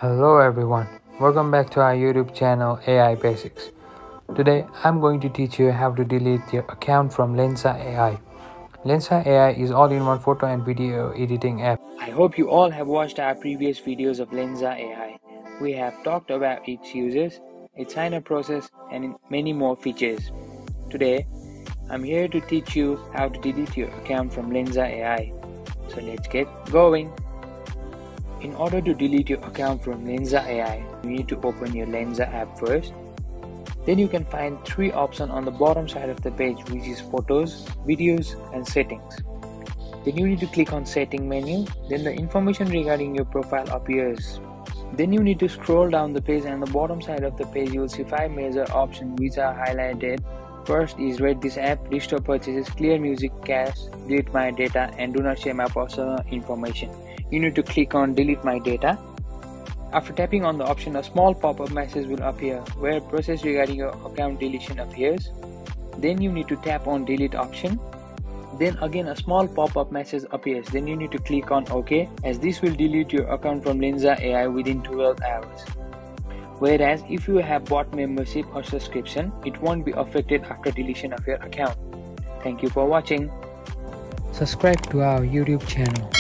Hello everyone, welcome back to our YouTube channel AI Basics. Today I'm going to teach you how to delete your account from Lensa AI. Lensa AI is all-in-one photo and video editing app. I hope you all have watched our previous videos of Lensa AI. We have talked about its uses, its sign-up process and many more features. Today I'm here to teach you how to delete your account from Lensa AI. So let's get going. In order to delete your account from Lensa AI, you need to open your Lensa app first. Then you can find three options on the bottom side of the page, which is Photos, Videos and Settings. Then you need to click on Setting menu. Then the information regarding your profile appears. Then you need to scroll down the page, and on the bottom side of the page you will see 5 major options which are highlighted. First is Rate this app, Restore purchases, Clear music cache, Delete my data and Do not share my personal information. You need to click on Delete my data. After tapping on the option, a small pop-up message will appear where a process regarding your account deletion appears. Then you need to tap on Delete option. Then again a small pop-up message appears. Then you need to click on OK, as this will delete your account from Lensa AI within 12 hours. Whereas if you have bought membership or subscription, it won't be affected after deletion of your account. Thank you for watching. Subscribe to our YouTube channel.